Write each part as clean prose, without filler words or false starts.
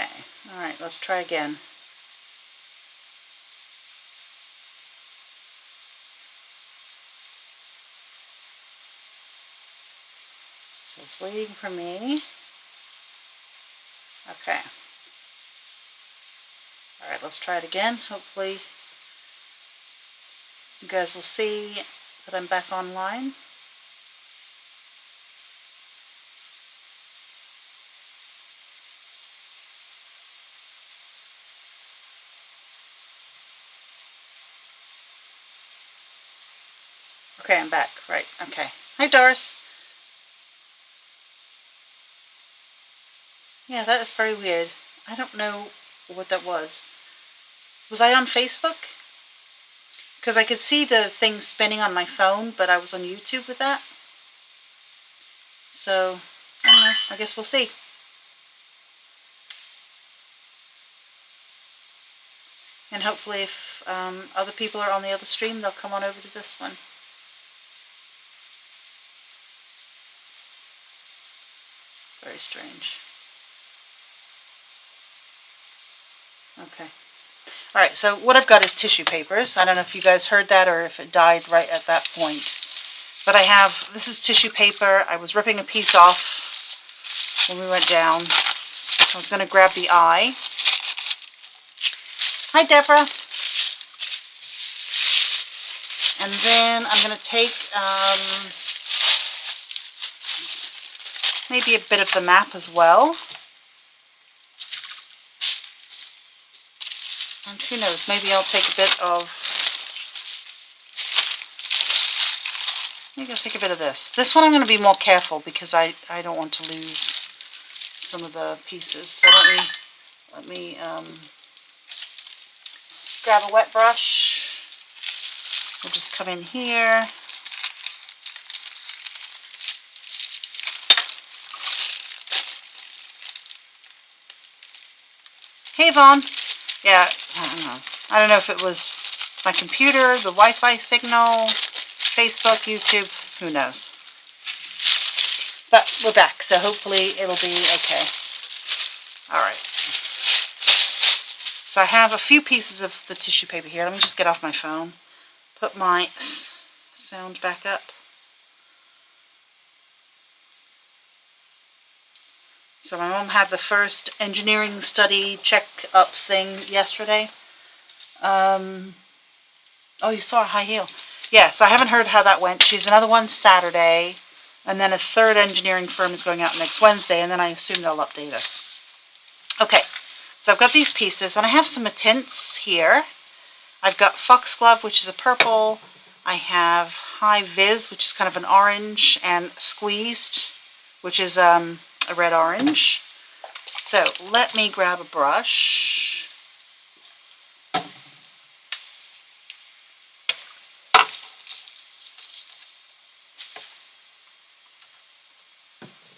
Okay, alright, let's try again. So it's waiting for me. Okay. Alright, let's try it again. Hopefully you guys will see that I'm back online. Okay, I'm back. Right, okay. Hi, Doris. Yeah, that is very weird. I don't know what that was. Was I on Facebook? Because I could see the thing spinning on my phone, but I was on YouTube with that. So, I don't know. I guess we'll see. And hopefully if other people are on the other stream, they'll come on over to this one. Very strange. Okay. Alright, so what I've got is tissue papers. I don't know if you guys heard that or if it died right at that point. But I have, this is tissue paper. I was ripping a piece off when we went down. I was going to grab the eye. Hi, Deborah. And then I'm going to take maybe a bit of the map as well. And who knows, maybe I'll take a bit of, this. This one I'm going to be more careful because I don't want to lose some of the pieces. So let me grab a wet brush. We'll just come in here. Hey, Vaughn. Yeah, I don't know if it was my computer, the Wi-Fi signal, Facebook, YouTube, who knows. But we're back, so hopefully it'll be okay. Alright. So I have a few pieces of the tissue paper here. Let me just get off my phone. Put my sound back up. So my mom had the first engineering study check-up thing yesterday. Oh, you saw a high heel. Yeah, so I haven't heard how that went. She's another one Saturday, and then a third engineering firm is going out next Wednesday, and then I assume they'll update us. Okay, so I've got these pieces, and I have some tints here. I've got Foxglove, which is a purple. I have High Vis, which is kind of an orange, and Squeezed, which is a red-orange. So let me grab a brush.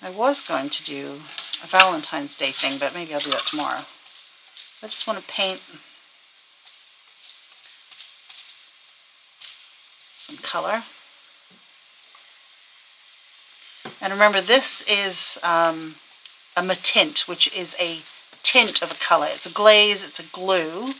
I was going to do a Valentine's Day thing, but maybe I'll do that tomorrow. So I just want to paint some color. And remember, this is a matint, which is a tint of a color. It's a glaze, it's a glue,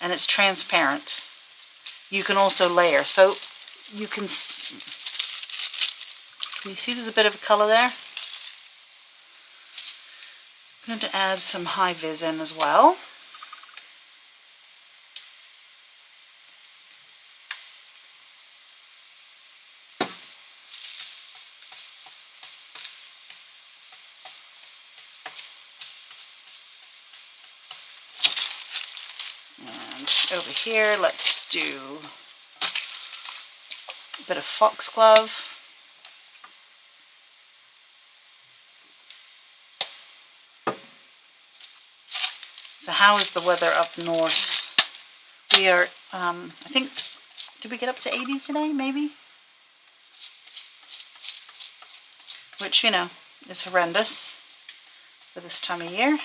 and it's transparent. You can also layer. So you can you see there's a bit of a color there? I'm going to add some High Vis in as well. And over here, let's do a bit of Foxglove. So how is the weather up north? We are, I think, did we get up to 80 today, maybe? Which, you know, is horrendous for this time of year.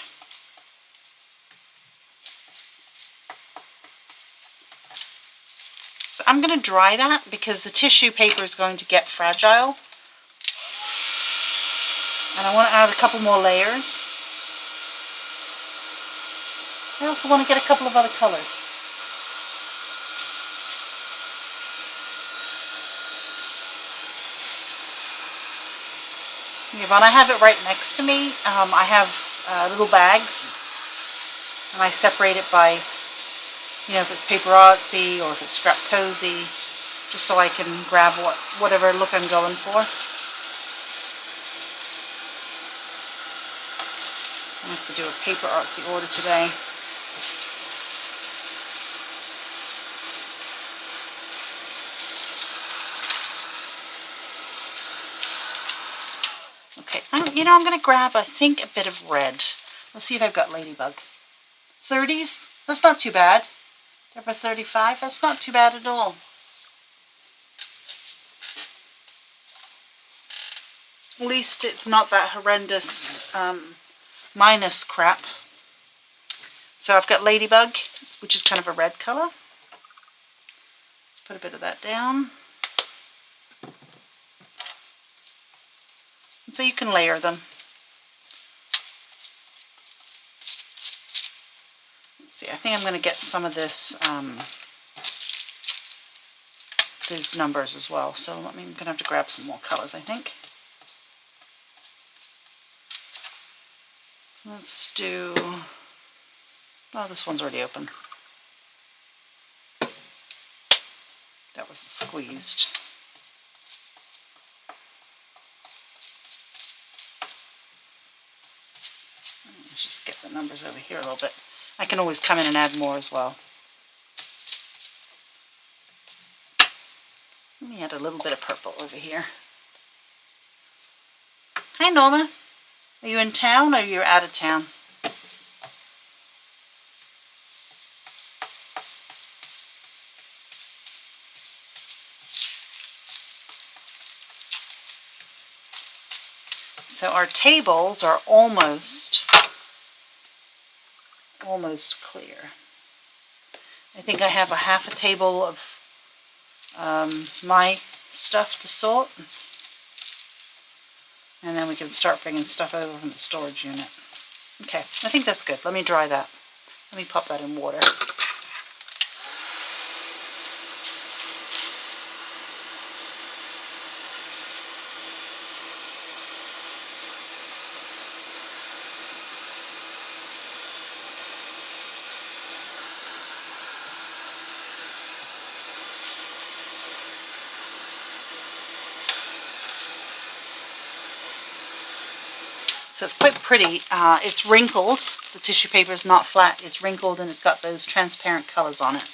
So I'm going to dry that because the tissue paper is going to get fragile. And I want to add a couple more layers. I also want to get a couple of other colors. Yvonne, I have it right next to me. I have little bags, and I separate it by, if it's paper artsy or if it's scrap cozy, just so I can grab whatever look I'm going for. I have to do a paper artsy order today. Okay, I'm going to grab, I think, a bit of red. Let's see if I've got Ladybug. 30s? That's not too bad. Number 35? That's not too bad at all. At least it's not that horrendous minus crap. So I've got Ladybug, which is kind of a red color. Let's put a bit of that down. And so you can layer them. Let's see, I think I'm going to get some of this, these numbers as well. So I'm going to have to grab some more colors, I think. Let's do, oh, this one's already open. That wasn't squeezed. Let's just get the numbers over here a little bit. I can always come in and add more as well. Let me add a little bit of purple over here. Hi, Norma. Are you in town or you're out of town? So our tables are almost clear. I think I have a half a table of my stuff to sort. And then we can start bringing stuff over from the storage unit. Okay, I think that's good. Let me dry that. Let me pop that in water. So it's quite pretty. It's wrinkled. The tissue paper is not flat. It's wrinkled and it's got those transparent colors on it,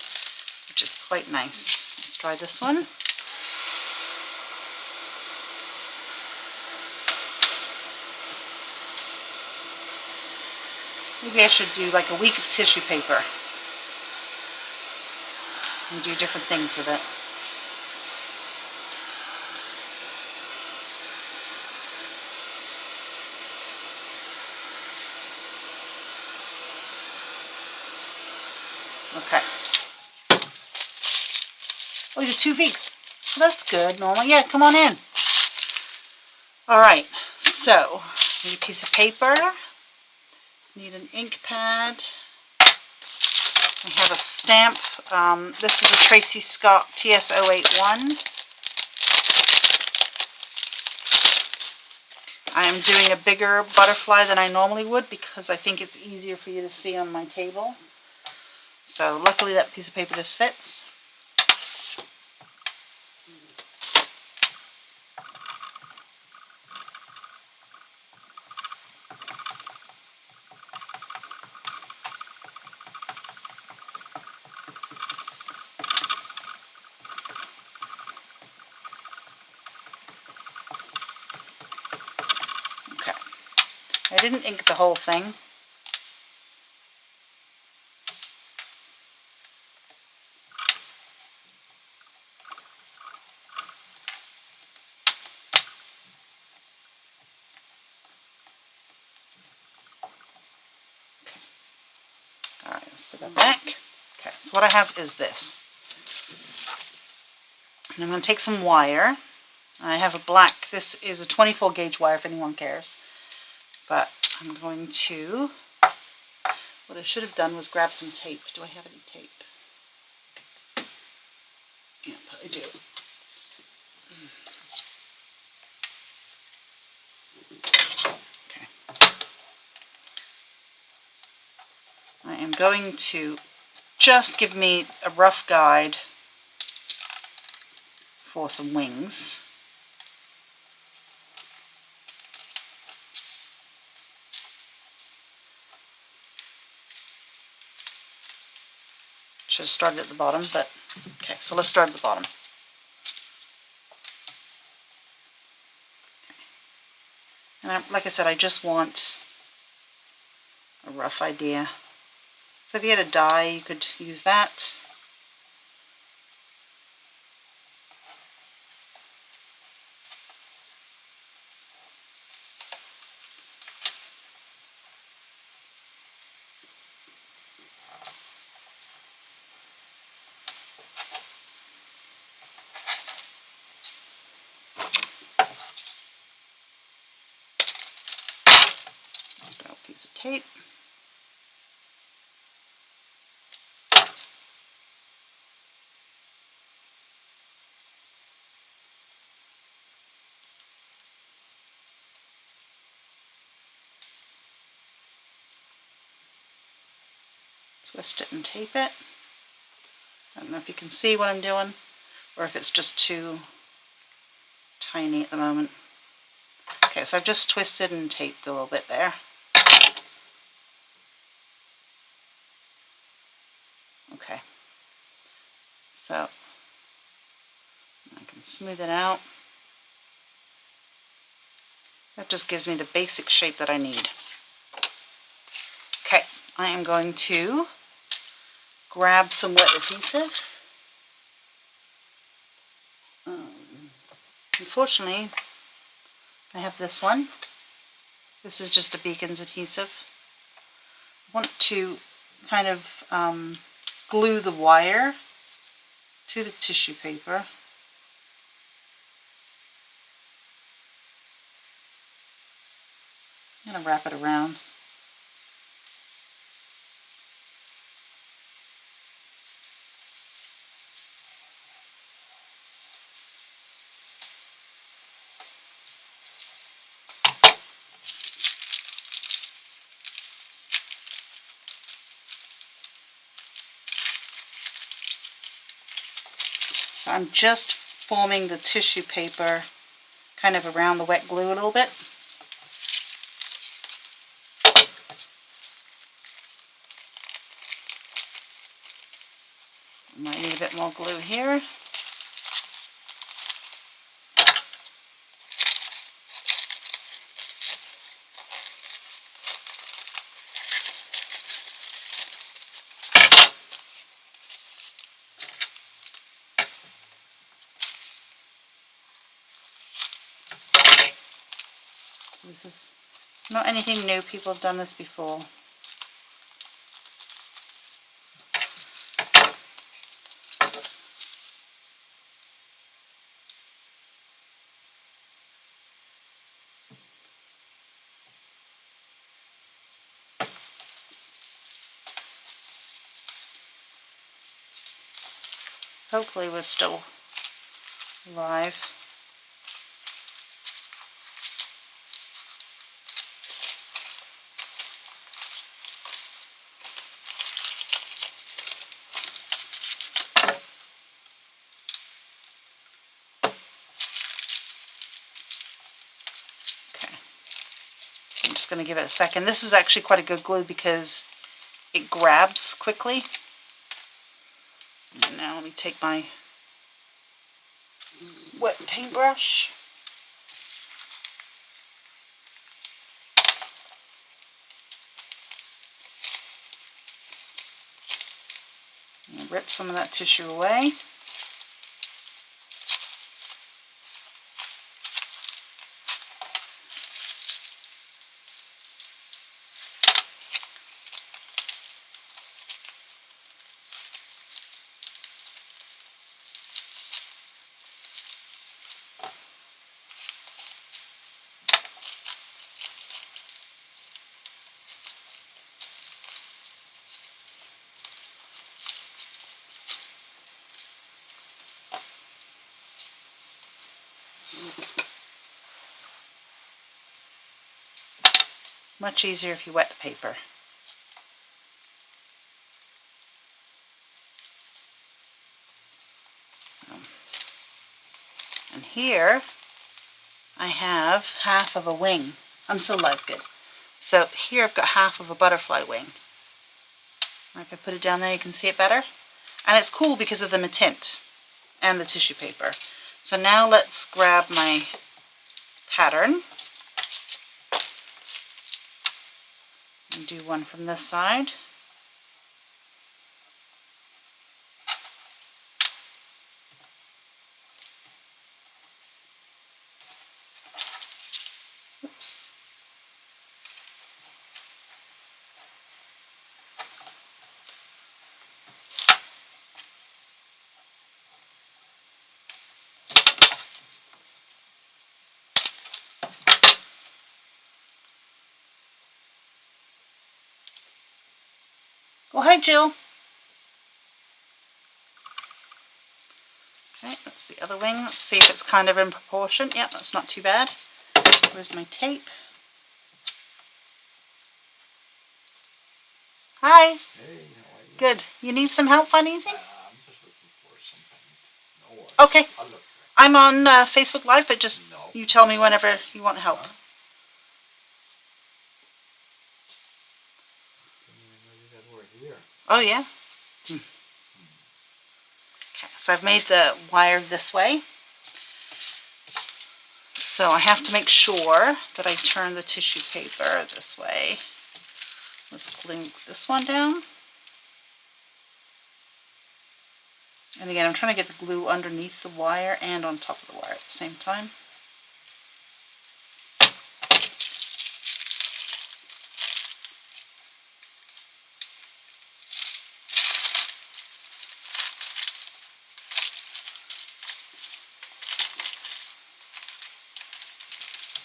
which is quite nice. Let's try this one. Maybe I should do like a week of tissue paper and do different things with it. Okay. Oh, you're 2 weeks. Well, that's good, Norma. Yeah, come on in. All right. So, need a piece of paper. Need an ink pad. I have a stamp. This is a Tracy Scott TS081. I am doing a bigger butterfly than I normally would because I think it's easier for you to see on my table. So luckily that piece of paper just fits. Okay. I didn't ink the whole thing. Alright, let's put that back. Okay, so what I have is this. And I'm going to take some wire. I have a black, this is a 24 gauge wire if anyone cares. But I'm going to, what What I should have done was grab some tape. Do I have any tape? Yep, I do. Okay. I am going to just give me a rough guide for some wings. Should have started at the bottom, but okay, so let's start at the bottom. And like I said, I just want a rough idea. So if you had a die, you could use that. Let's grab a piece of tape. Twist it and tape it. I don't know if you can see what I'm doing, or if it's just too tiny at the moment. Okay, so I've just twisted and taped a little bit there. Okay, so I can smooth it out. That just gives me the basic shape that I need. Okay, I am going to grab some wet adhesive. Unfortunately, I have this one. This is just a Beacon's adhesive. I want to kind of glue the wire to the tissue paper. I'm going to wrap it around. So I'm just forming the tissue paper kind of around the wet glue a little bit. Might need a bit more glue here. So this is not anything new. People have done this before. Hopefully we're still live. Okay. I'm just going to give it a second. This is actually quite a good glue because it grabs quickly. Now let me take my wet paintbrush. And rip some of that tissue away. Much easier if you wet the paper. So, and here I have half of a wing. I'm so live good. So here I've got half of a butterfly wing. If I put it down there, you can see it better. And it's cool because of the matint and the tissue paper. So now let's grab my pattern and do one from this side. Oops. Oh, hi, Jill. Okay, that's the other wing. Let's see if it's kind of in proportion. Yep, that's not too bad. Where's my tape? Hi. Hey, how are you? Good. You need some help on anything? I'm just looking for some paint. No worries. Okay. I'll look for it. I'm on Facebook Live, but just No. you tell me whenever you want help. Huh? Didn't even know you guys were here. Oh, yeah. Okay, so I've made the wire this way. So I have to make sure that I turn the tissue paper this way. Let's glue this one down. And again, I'm trying to get the glue underneath the wire and on top of the wire at the same time.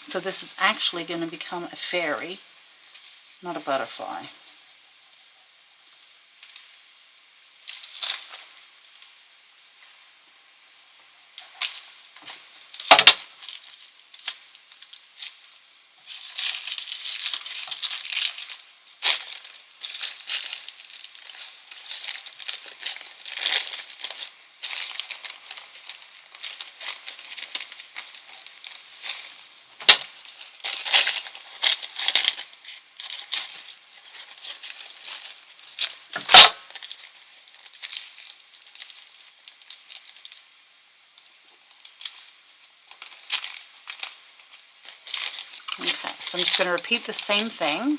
So this is actually going to become a fairy, not a butterfly. Okay, so I'm just going to repeat the same thing.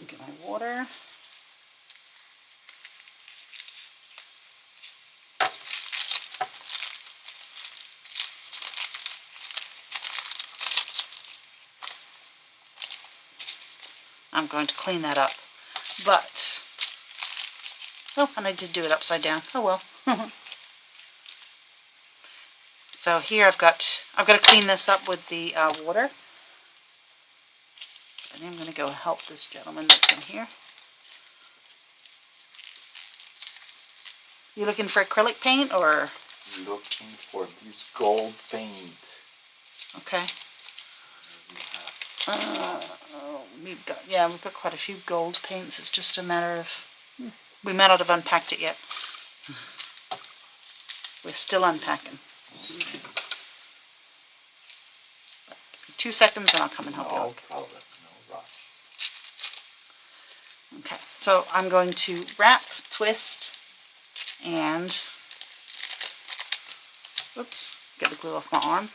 Get my water. I'm going to clean that up, but, oh, and I did do it upside down. Oh well. So here I've got to clean this up with the water. And I'm going to go help this gentleman that's in here. You looking for acrylic paint or? Looking for this gold paint. Okay. We've got quite a few gold paints. It's just a matter of, we might not have unpacked it yet. We're still unpacking. 2 seconds and I'll come and help you No out. problem, no rush. Okay, so I'm going to wrap, twist, and, oops, get the glue off my arm.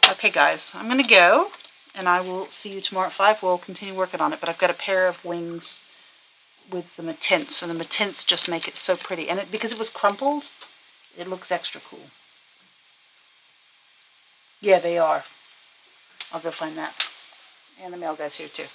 Okay guys, I'm going to go, and I will see you tomorrow at 5. We'll continue working on it, but I've got a pair of wings with the matints, and the matints just make it so pretty. And because it was crumpled, it looks extra cool. Yeah, they are. I'll go find that. And the mail guy's here too.